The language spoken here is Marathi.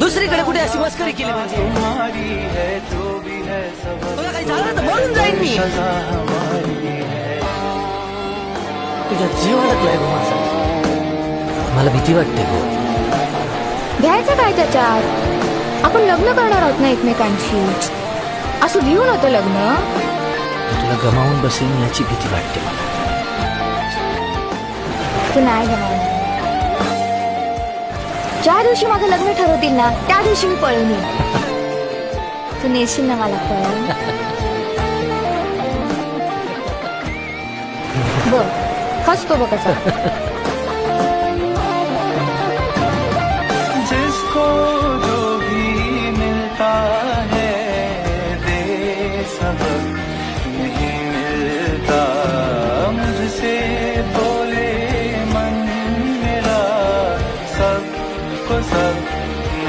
दुसरीकडे कुठे अशी मस्करी केली म्हणजे तुला काही झालं तर मरून जाईन मी. तुझ्या जीव अडकलाय गं माझा. मला भीती वाटते गं. घ्यायचं काय त्याच्यात? आपण लग्न करणार आहोत ना एकमेकांशी. असं घेऊन होतं लग्न. तुला गमावून बसेन याची भीती वाटते मला. तू नाही गमावणार. ज्या दिवशी माझं लग्न ठरवतील ना त्या दिवशी मी पळून येईन. तू नेशील ना मला पळून? बघ हसतो बघ कसा.